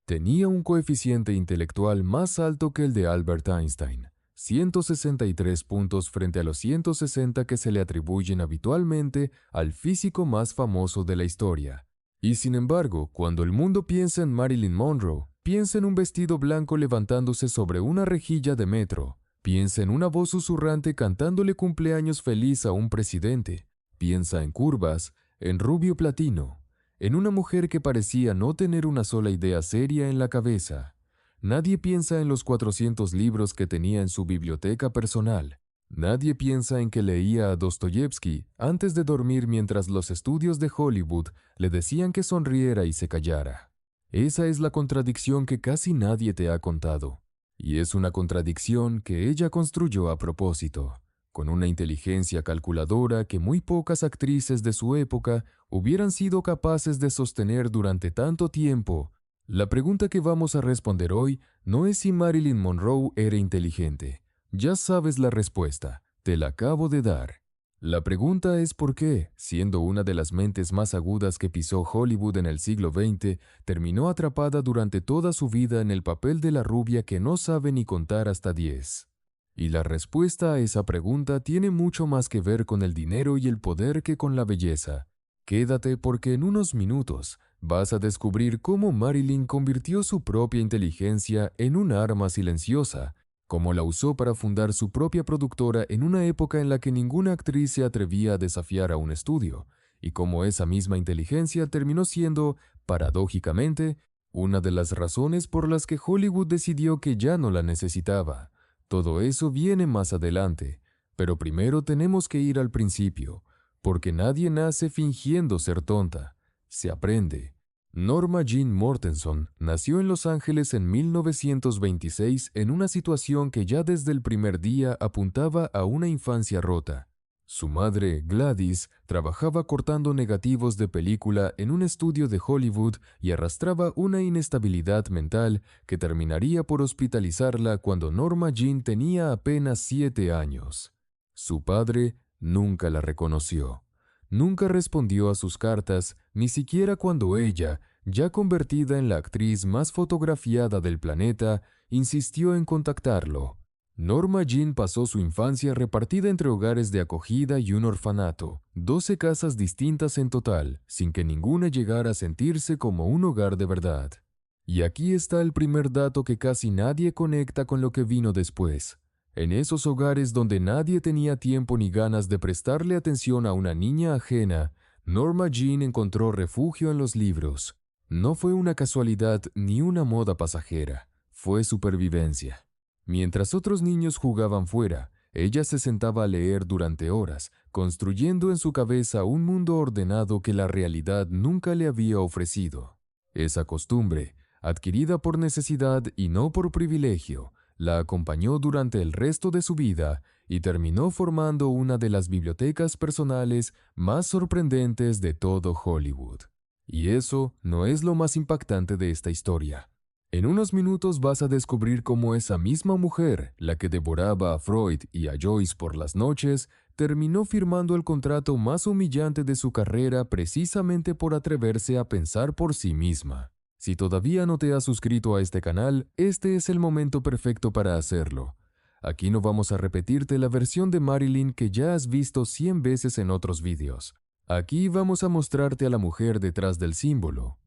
Tenía un coeficiente intelectual más alto que el de Albert Einstein, 163 puntos frente a los 160 que se le atribuyen habitualmente al físico más famoso de la historia. Y sin embargo, cuando el mundo piensa en Marilyn Monroe, piensa en un vestido blanco levantándose sobre una rejilla de metro, piensa en una voz susurrante cantándole cumpleaños feliz a un presidente, piensa en curvas, en rubio platino, en una mujer que parecía no tener una sola idea seria en la cabeza. Nadie piensa en los 400 libros que tenía en su biblioteca personal. Nadie piensa en que leía a Dostoyevsky antes de dormir mientras los estudios de Hollywood le decían que sonriera y se callara. Esa es la contradicción que casi nadie te ha contado. Y es una contradicción que ella construyó a propósito, con una inteligencia calculadora que muy pocas actrices de su época hubieran sido capaces de sostener durante tanto tiempo. La pregunta que vamos a responder hoy no es si Marilyn Monroe era inteligente. Ya sabes la respuesta, te la acabo de dar. La pregunta es por qué, siendo una de las mentes más agudas que pisó Hollywood en el siglo XX, terminó atrapada durante toda su vida en el papel de la rubia que no sabe ni contar hasta 10. Y la respuesta a esa pregunta tiene mucho más que ver con el dinero y el poder que con la belleza. Quédate porque en unos minutos vas a descubrir cómo Marilyn convirtió su propia inteligencia en un arma silenciosa, cómo la usó para fundar su propia productora en una época en la que ninguna actriz se atrevía a desafiar a un estudio, y cómo esa misma inteligencia terminó siendo, paradójicamente, una de las razones por las que Hollywood decidió que ya no la necesitaba. Todo eso viene más adelante, pero primero tenemos que ir al principio, porque nadie nace fingiendo ser tonta, se aprende. Norma Jean Mortenson nació en Los Ángeles en 1926 en una situación que ya desde el primer día apuntaba a una infancia rota. Su madre, Gladys, trabajaba cortando negativos de película en un estudio de Hollywood y arrastraba una inestabilidad mental que terminaría por hospitalizarla cuando Norma Jean tenía apenas 7 años. Su padre nunca la reconoció. Nunca respondió a sus cartas, ni siquiera cuando ella, ya convertida en la actriz más fotografiada del planeta, insistió en contactarlo. Norma Jean pasó su infancia repartida entre hogares de acogida y un orfanato, 12 casas distintas en total, sin que ninguna llegara a sentirse como un hogar de verdad. Y aquí está el primer dato que casi nadie conecta con lo que vino después. En esos hogares donde nadie tenía tiempo ni ganas de prestarle atención a una niña ajena, Norma Jean encontró refugio en los libros. No fue una casualidad ni una moda pasajera, fue supervivencia. Mientras otros niños jugaban fuera, ella se sentaba a leer durante horas, construyendo en su cabeza un mundo ordenado que la realidad nunca le había ofrecido. Esa costumbre, adquirida por necesidad y no por privilegio, la acompañó durante el resto de su vida y terminó formando una de las bibliotecas personales más sorprendentes de todo Hollywood. Y eso no es lo más impactante de esta historia. En unos minutos vas a descubrir cómo esa misma mujer, la que devoraba a Freud y a Joyce por las noches, terminó firmando el contrato más humillante de su carrera precisamente por atreverse a pensar por sí misma. Si todavía no te has suscrito a este canal, este es el momento perfecto para hacerlo. Aquí no vamos a repetirte la versión de Marilyn que ya has visto 100 veces en otros vídeos. Aquí vamos a mostrarte a la mujer detrás del símbolo,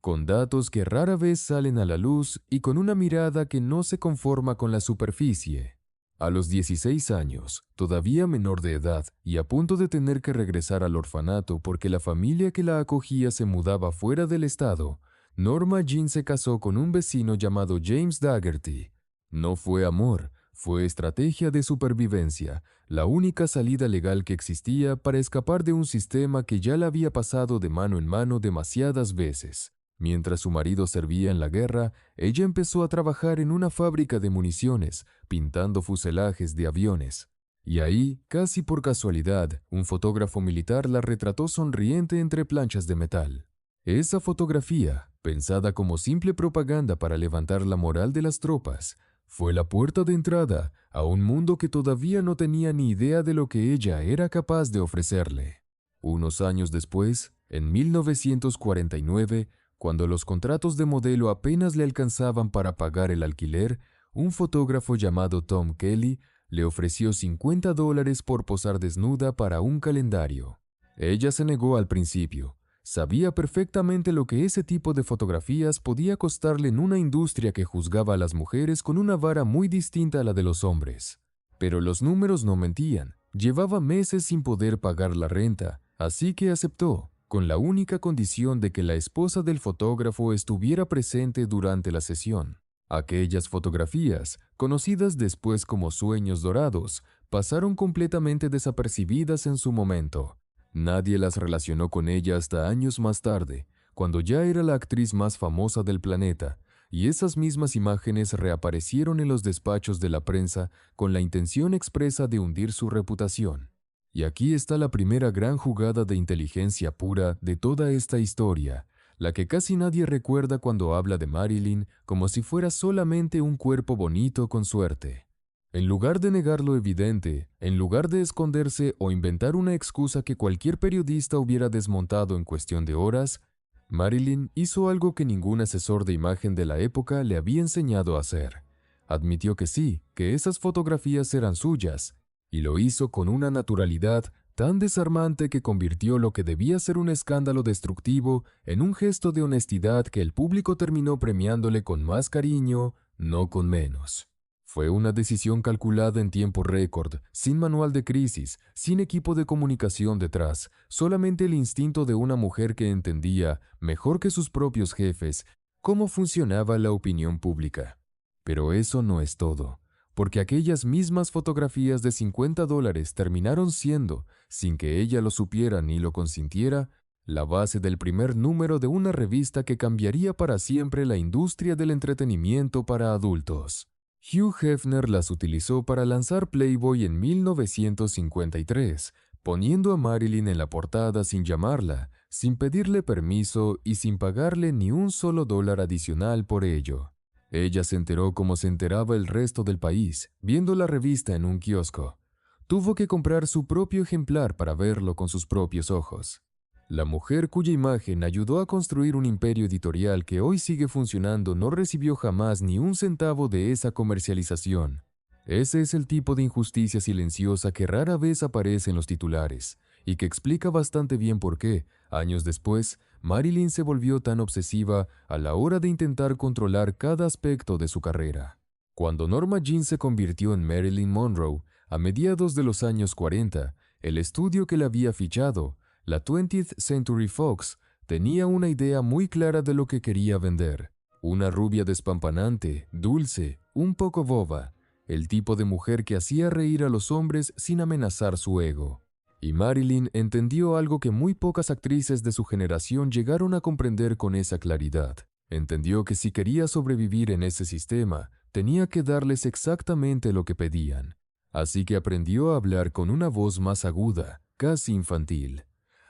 con datos que rara vez salen a la luz y con una mirada que no se conforma con la superficie. A los 16 años, todavía menor de edad y a punto de tener que regresar al orfanato porque la familia que la acogía se mudaba fuera del estado, Norma Jean se casó con un vecino llamado James Daugherty. No fue amor, fue estrategia de supervivencia, la única salida legal que existía para escapar de un sistema que ya la había pasado de mano en mano demasiadas veces. Mientras su marido servía en la guerra, ella empezó a trabajar en una fábrica de municiones, pintando fuselajes de aviones. Y ahí, casi por casualidad, un fotógrafo militar la retrató sonriente entre planchas de metal. Esa fotografía, pensada como simple propaganda para levantar la moral de las tropas, fue la puerta de entrada a un mundo que todavía no tenía ni idea de lo que ella era capaz de ofrecerle. Unos años después, en 1949, Cuando los contratos de modelo apenas le alcanzaban para pagar el alquiler, un fotógrafo llamado Tom Kelly le ofreció $50 por posar desnuda para un calendario. Ella se negó al principio. Sabía perfectamente lo que ese tipo de fotografías podía costarle en una industria que juzgaba a las mujeres con una vara muy distinta a la de los hombres. Pero los números no mentían. Llevaba meses sin poder pagar la renta, así que aceptó, con la única condición de que la esposa del fotógrafo estuviera presente durante la sesión. Aquellas fotografías, conocidas después como sueños dorados, pasaron completamente desapercibidas en su momento. Nadie las relacionó con ella hasta años más tarde, cuando ya era la actriz más famosa del planeta, y esas mismas imágenes reaparecieron en los despachos de la prensa con la intención expresa de hundir su reputación. Y aquí está la primera gran jugada de inteligencia pura de toda esta historia, la que casi nadie recuerda cuando habla de Marilyn como si fuera solamente un cuerpo bonito con suerte. En lugar de negar lo evidente, en lugar de esconderse o inventar una excusa que cualquier periodista hubiera desmontado en cuestión de horas, Marilyn hizo algo que ningún asesor de imagen de la época le había enseñado a hacer. Admitió que sí, que esas fotografías eran suyas, y lo hizo con una naturalidad tan desarmante que convirtió lo que debía ser un escándalo destructivo en un gesto de honestidad que el público terminó premiándole con más cariño, no con menos. Fue una decisión calculada en tiempo récord, sin manual de crisis, sin equipo de comunicación detrás, solamente el instinto de una mujer que entendía, mejor que sus propios jefes, cómo funcionaba la opinión pública. Pero eso no es todo, porque aquellas mismas fotografías de $50 terminaron siendo, sin que ella lo supiera ni lo consintiera, la base del primer número de una revista que cambiaría para siempre la industria del entretenimiento para adultos. Hugh Hefner las utilizó para lanzar Playboy en 1953, poniendo a Marilyn en la portada sin llamarla, sin pedirle permiso y sin pagarle ni un solo dólar adicional por ello. Ella se enteró como se enteraba el resto del país, viendo la revista en un kiosco. Tuvo que comprar su propio ejemplar para verlo con sus propios ojos. La mujer cuya imagen ayudó a construir un imperio editorial que hoy sigue funcionando no recibió jamás ni un centavo de esa comercialización. Ese es el tipo de injusticia silenciosa que rara vez aparece en los titulares, y que explica bastante bien por qué, años después, Marilyn se volvió tan obsesiva a la hora de intentar controlar cada aspecto de su carrera. Cuando Norma Jean se convirtió en Marilyn Monroe, a mediados de los años 40, el estudio que la había fichado, la 20th Century Fox, tenía una idea muy clara de lo que quería vender. Una rubia despampanante, dulce, un poco boba, el tipo de mujer que hacía reír a los hombres sin amenazar su ego. Y Marilyn entendió algo que muy pocas actrices de su generación llegaron a comprender con esa claridad. Entendió que si quería sobrevivir en ese sistema, tenía que darles exactamente lo que pedían. Así que aprendió a hablar con una voz más aguda, casi infantil.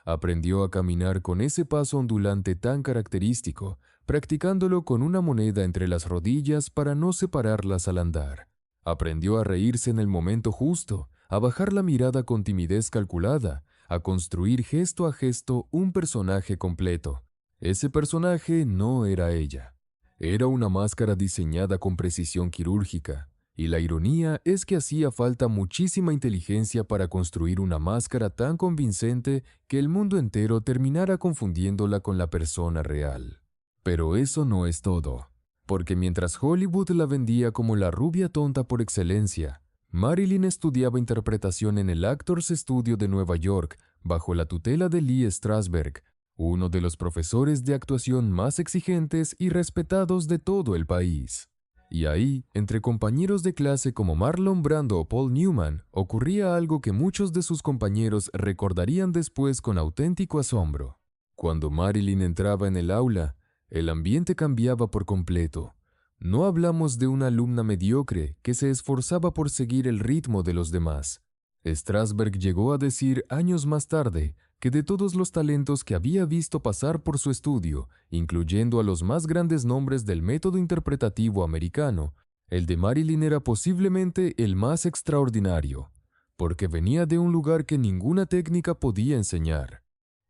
Aprendió a caminar con ese paso ondulante tan característico, practicándolo con una moneda entre las rodillas para no separarlas al andar. Aprendió a reírse en el momento justo, a bajar la mirada con timidez calculada, a construir gesto a gesto un personaje completo. Ese personaje no era ella. Era una máscara diseñada con precisión quirúrgica. Y la ironía es que hacía falta muchísima inteligencia para construir una máscara tan convincente que el mundo entero terminara confundiéndola con la persona real. Pero eso no es todo, porque mientras Hollywood la vendía como la rubia tonta por excelencia, Marilyn estudiaba interpretación en el Actors Studio de Nueva York bajo la tutela de Lee Strasberg, uno de los profesores de actuación más exigentes y respetados de todo el país. Y ahí, entre compañeros de clase como Marlon Brando o Paul Newman, ocurría algo que muchos de sus compañeros recordarían después con auténtico asombro. Cuando Marilyn entraba en el aula, el ambiente cambiaba por completo. No hablamos de una alumna mediocre que se esforzaba por seguir el ritmo de los demás. Strasberg llegó a decir años más tarde que de todos los talentos que había visto pasar por su estudio, incluyendo a los más grandes nombres del método interpretativo americano, el de Marilyn era posiblemente el más extraordinario, porque venía de un lugar que ninguna técnica podía enseñar.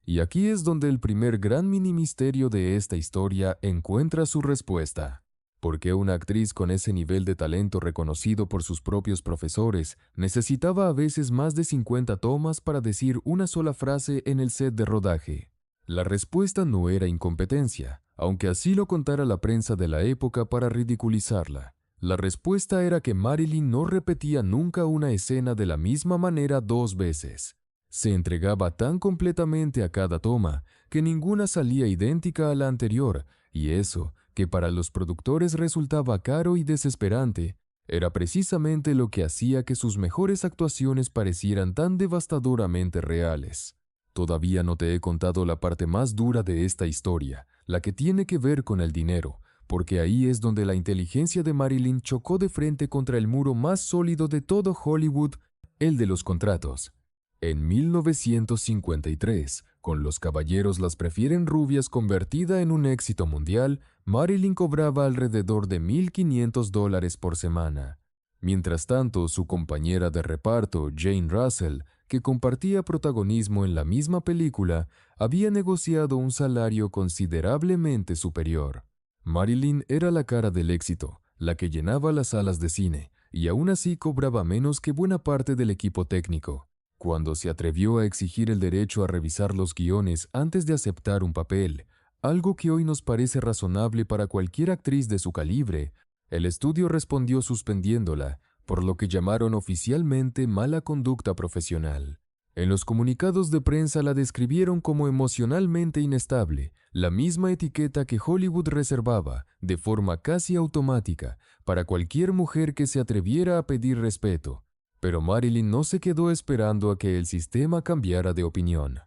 Y aquí es donde el primer gran mini misterio de esta historia encuentra su respuesta. ¿Por qué una actriz con ese nivel de talento reconocido por sus propios profesores necesitaba a veces más de 50 tomas para decir una sola frase en el set de rodaje? La respuesta no era incompetencia, aunque así lo contara la prensa de la época para ridiculizarla. La respuesta era que Marilyn no repetía nunca una escena de la misma manera 2 veces. Se entregaba tan completamente a cada toma que ninguna salía idéntica a la anterior, y eso, que para los productores resultaba caro y desesperante, era precisamente lo que hacía que sus mejores actuaciones parecieran tan devastadoramente reales. Todavía no te he contado la parte más dura de esta historia, la que tiene que ver con el dinero, porque ahí es donde la inteligencia de Marilyn chocó de frente contra el muro más sólido de todo Hollywood, el de los contratos. En 1953, con Los Caballeros las prefieren rubias convertida en un éxito mundial, Marilyn cobraba alrededor de $1,500 por semana. Mientras tanto, su compañera de reparto, Jane Russell, que compartía protagonismo en la misma película, había negociado un salario considerablemente superior. Marilyn era la cara del éxito, la que llenaba las salas de cine, y aún así cobraba menos que buena parte del equipo técnico. Cuando se atrevió a exigir el derecho a revisar los guiones antes de aceptar un papel, algo que hoy nos parece razonable para cualquier actriz de su calibre, el estudio respondió suspendiéndola, por lo que llamaron oficialmente mala conducta profesional. En los comunicados de prensa la describieron como emocionalmente inestable, la misma etiqueta que Hollywood reservaba, de forma casi automática, para cualquier mujer que se atreviera a pedir respeto. Pero Marilyn no se quedó esperando a que el sistema cambiara de opinión.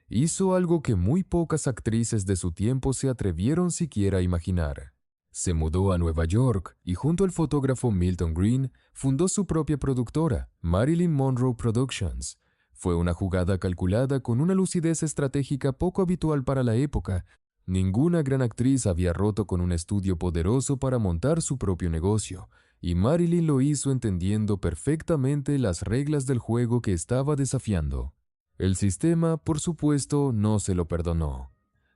Hizo algo que muy pocas actrices de su tiempo se atrevieron siquiera a imaginar. Se mudó a Nueva York y junto al fotógrafo Milton Green fundó su propia productora, Marilyn Monroe Productions. Fue una jugada calculada con una lucidez estratégica poco habitual para la época. Ninguna gran actriz había roto con un estudio poderoso para montar su propio negocio, y Marilyn lo hizo entendiendo perfectamente las reglas del juego que estaba desafiando. El sistema, por supuesto, no se lo perdonó.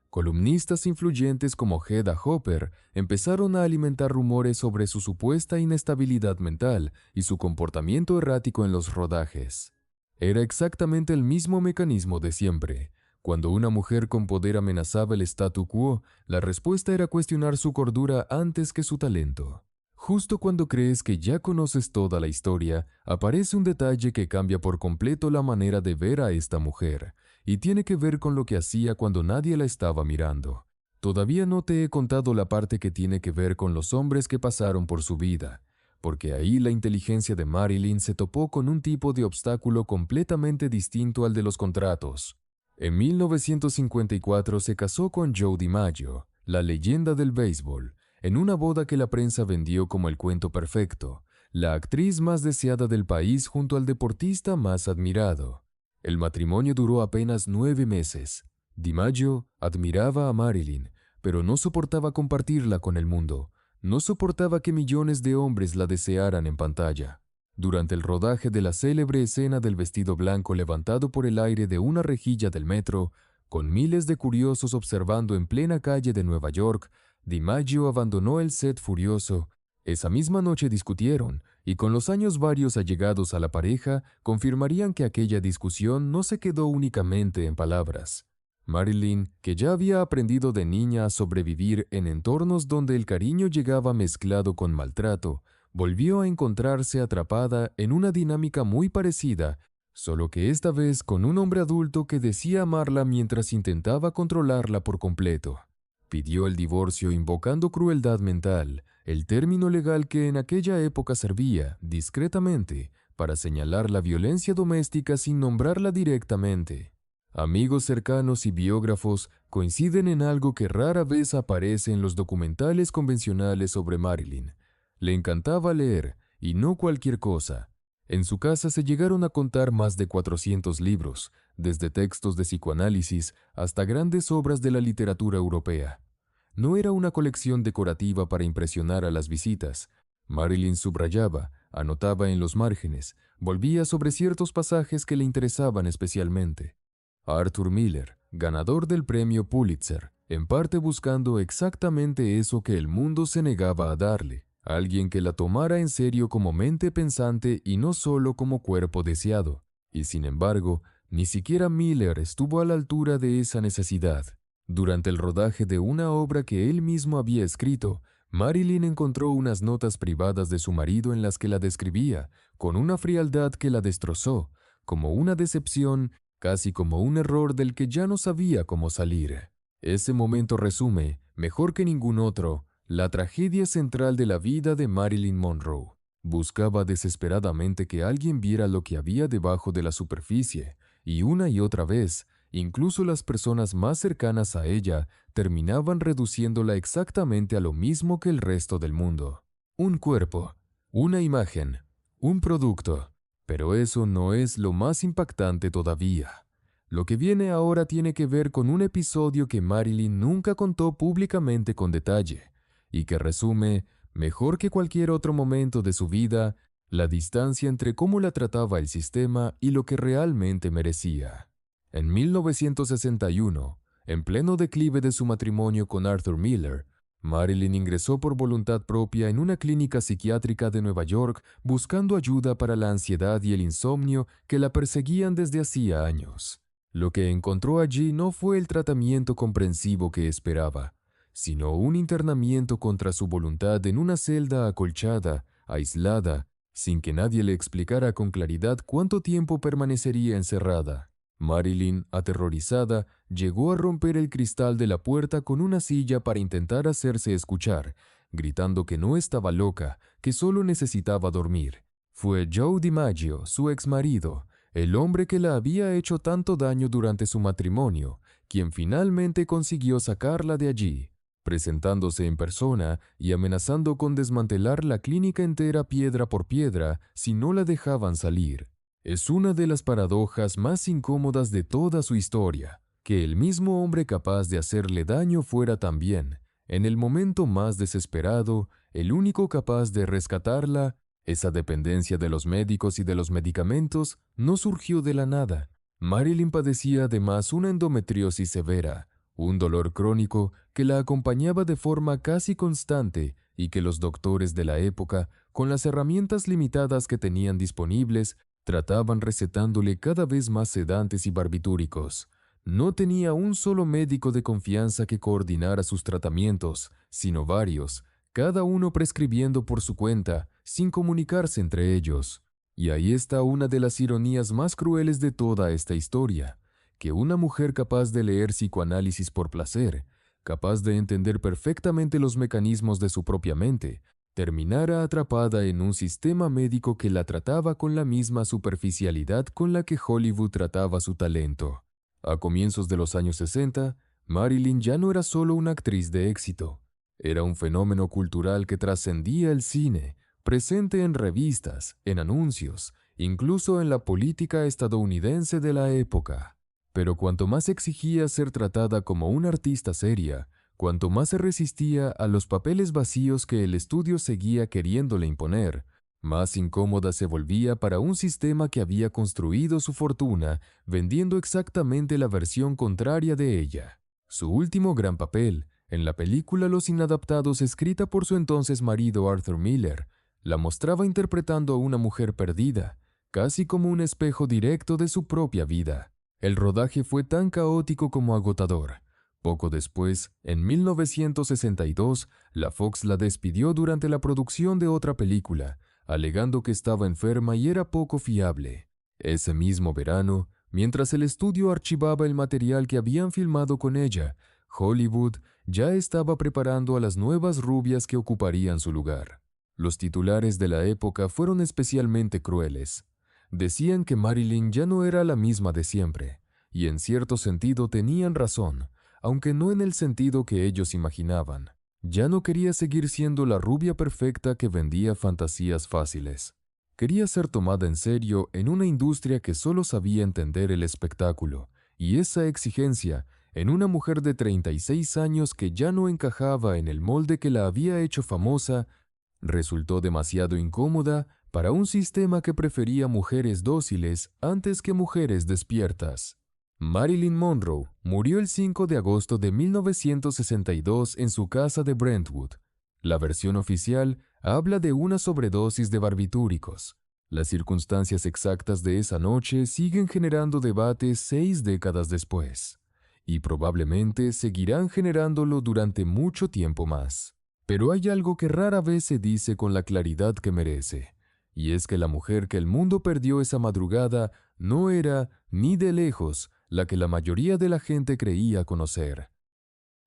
Columnistas influyentes como Hedda Hopper empezaron a alimentar rumores sobre su supuesta inestabilidad mental y su comportamiento errático en los rodajes. Era exactamente el mismo mecanismo de siempre. Cuando una mujer con poder amenazaba el statu quo, la respuesta era cuestionar su cordura antes que su talento. Justo cuando crees que ya conoces toda la historia, aparece un detalle que cambia por completo la manera de ver a esta mujer, y tiene que ver con lo que hacía cuando nadie la estaba mirando. Todavía no te he contado la parte que tiene que ver con los hombres que pasaron por su vida, porque ahí la inteligencia de Marilyn se topó con un tipo de obstáculo completamente distinto al de los contratos. En 1954 se casó con Joe DiMaggio, la leyenda del béisbol, en una boda que la prensa vendió como el cuento perfecto, la actriz más deseada del país junto al deportista más admirado. El matrimonio duró apenas 9 meses. DiMaggio admiraba a Marilyn, pero no soportaba compartirla con el mundo. No soportaba que millones de hombres la desearan en pantalla. Durante el rodaje de la célebre escena del vestido blanco levantado por el aire de una rejilla del metro, con miles de curiosos observando en plena calle de Nueva York, DiMaggio abandonó el set furioso. Esa misma noche discutieron, y con los años varios allegados a la pareja confirmarían que aquella discusión no se quedó únicamente en palabras. Marilyn, que ya había aprendido de niña a sobrevivir en entornos donde el cariño llegaba mezclado con maltrato, volvió a encontrarse atrapada en una dinámica muy parecida, solo que esta vez con un hombre adulto que decía amarla mientras intentaba controlarla por completo. Pidió el divorcio invocando crueldad mental, el término legal que en aquella época servía, discretamente, para señalar la violencia doméstica sin nombrarla directamente. Amigos cercanos y biógrafos coinciden en algo que rara vez aparece en los documentales convencionales sobre Marilyn. Le encantaba leer, y no cualquier cosa. En su casa se llegaron a contar más de 400 libros, desde textos de psicoanálisis hasta grandes obras de la literatura europea. No era una colección decorativa para impresionar a las visitas. Marilyn subrayaba, anotaba en los márgenes, volvía sobre ciertos pasajes que le interesaban especialmente. Arthur Miller, ganador del premio Pulitzer, en parte buscando exactamente eso que el mundo se negaba a darle, alguien que la tomara en serio como mente pensante y no solo como cuerpo deseado. Y sin embargo, ni siquiera Miller estuvo a la altura de esa necesidad. Durante el rodaje de una obra que él mismo había escrito, Marilyn encontró unas notas privadas de su marido en las que la describía, con una frialdad que la destrozó, como una decepción, casi como un error del que ya no sabía cómo salir. Ese momento resume, mejor que ningún otro, la tragedia central de la vida de Marilyn Monroe. Buscaba desesperadamente que alguien viera lo que había debajo de la superficie, y una y otra vez, incluso las personas más cercanas a ella terminaban reduciéndola exactamente a lo mismo que el resto del mundo. Un cuerpo, una imagen, un producto. Pero eso no es lo más impactante todavía. Lo que viene ahora tiene que ver con un episodio que Marilyn nunca contó públicamente con detalle, y que resume, mejor que cualquier otro momento de su vida, la distancia entre cómo la trataba el sistema y lo que realmente merecía. En 1961, en pleno declive de su matrimonio con Arthur Miller, Marilyn ingresó por voluntad propia en una clínica psiquiátrica de Nueva York buscando ayuda para la ansiedad y el insomnio que la perseguían desde hacía años. Lo que encontró allí no fue el tratamiento comprensivo que esperaba, sino un internamiento contra su voluntad en una celda acolchada, aislada, sin que nadie le explicara con claridad cuánto tiempo permanecería encerrada. Marilyn, aterrorizada, llegó a romper el cristal de la puerta con una silla para intentar hacerse escuchar, gritando que no estaba loca, que solo necesitaba dormir. Fue Joe DiMaggio, su exmarido, el hombre que la había hecho tanto daño durante su matrimonio, quien finalmente consiguió sacarla de allí, presentándose en persona y amenazando con desmantelar la clínica entera piedra por piedra si no la dejaban salir. Es una de las paradojas más incómodas de toda su historia, que el mismo hombre capaz de hacerle daño fuera también, en el momento más desesperado, el único capaz de rescatarla. Esa dependencia de los médicos y de los medicamentos no surgió de la nada. Marilyn padecía además una endometriosis severa, un dolor crónico que la acompañaba de forma casi constante y que los doctores de la época, con las herramientas limitadas que tenían disponibles, trataban recetándole cada vez más sedantes y barbitúricos. No tenía un solo médico de confianza que coordinara sus tratamientos, sino varios, cada uno prescribiendo por su cuenta, sin comunicarse entre ellos. Y ahí está una de las ironías más crueles de toda esta historia, que una mujer capaz de leer psicoanálisis por placer, capaz de entender perfectamente los mecanismos de su propia mente, terminara atrapada en un sistema médico que la trataba con la misma superficialidad con la que Hollywood trataba su talento. A comienzos de los años 60, Marilyn ya no era solo una actriz de éxito, era un fenómeno cultural que trascendía el cine, presente en revistas, en anuncios, incluso en la política estadounidense de la época. Pero cuanto más exigía ser tratada como una artista seria, cuanto más se resistía a los papeles vacíos que el estudio seguía queriéndole imponer, más incómoda se volvía para un sistema que había construido su fortuna vendiendo exactamente la versión contraria de ella. Su último gran papel, en la película Los Inadaptados, escrita por su entonces marido Arthur Miller, la mostraba interpretando a una mujer perdida, casi como un espejo directo de su propia vida. El rodaje fue tan caótico como agotador. Poco después, en 1962, la Fox la despidió durante la producción de otra película, alegando que estaba enferma y era poco fiable. Ese mismo verano, mientras el estudio archivaba el material que habían filmado con ella, Hollywood ya estaba preparando a las nuevas rubias que ocuparían su lugar. Los titulares de la época fueron especialmente crueles. Decían que Marilyn ya no era la misma de siempre, y en cierto sentido tenían razón, aunque no en el sentido que ellos imaginaban. Ya no quería seguir siendo la rubia perfecta que vendía fantasías fáciles. Quería ser tomada en serio en una industria que solo sabía entender el espectáculo, y esa exigencia, en una mujer de 36 años que ya no encajaba en el molde que la había hecho famosa, resultó demasiado incómoda para un sistema que prefería mujeres dóciles antes que mujeres despiertas. Marilyn Monroe murió el 5 de agosto de 1962 en su casa de Brentwood. La versión oficial habla de una sobredosis de barbitúricos. Las circunstancias exactas de esa noche siguen generando debate 6 décadas después, y probablemente seguirán generándolo durante mucho tiempo más. Pero hay algo que rara vez se dice con la claridad que merece, y es que la mujer que el mundo perdió esa madrugada no era, ni de lejos, la que la mayoría de la gente creía conocer.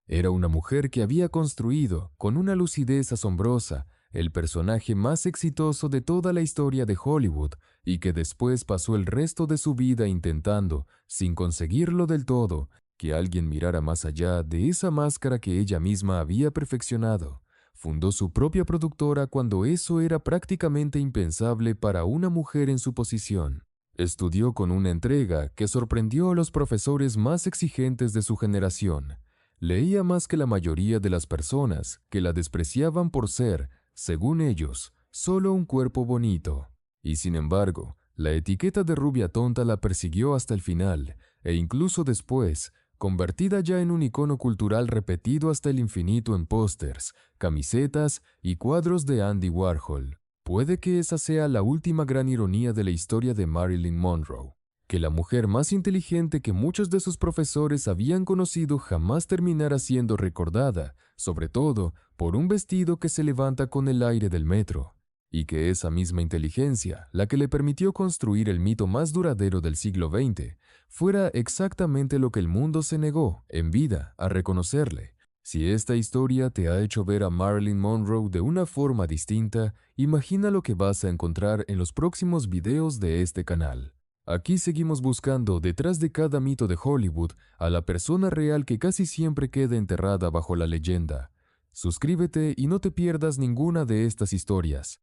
Era una mujer que había construido, con una lucidez asombrosa, el personaje más exitoso de toda la historia de Hollywood y que después pasó el resto de su vida intentando, sin conseguirlo del todo, que alguien mirara más allá de esa máscara que ella misma había perfeccionado. Fundó su propia productora cuando eso era prácticamente impensable para una mujer en su posición. Estudió con una entrega que sorprendió a los profesores más exigentes de su generación. Leía más que la mayoría de las personas que la despreciaban por ser, según ellos, solo un cuerpo bonito. Y sin embargo, la etiqueta de rubia tonta la persiguió hasta el final, e incluso después, convertida ya en un icono cultural repetido hasta el infinito en pósters, camisetas y cuadros de Andy Warhol. Puede que esa sea la última gran ironía de la historia de Marilyn Monroe, que la mujer más inteligente que muchos de sus profesores habían conocido jamás terminara siendo recordada, sobre todo por un vestido que se levanta con el aire del metro, y que esa misma inteligencia, la que le permitió construir el mito más duradero del siglo XX, fuera exactamente lo que el mundo se negó, en vida, a reconocerle. Si esta historia te ha hecho ver a Marilyn Monroe de una forma distinta, imagina lo que vas a encontrar en los próximos videos de este canal. Aquí seguimos buscando detrás de cada mito de Hollywood a la persona real que casi siempre queda enterrada bajo la leyenda. Suscríbete y no te pierdas ninguna de estas historias.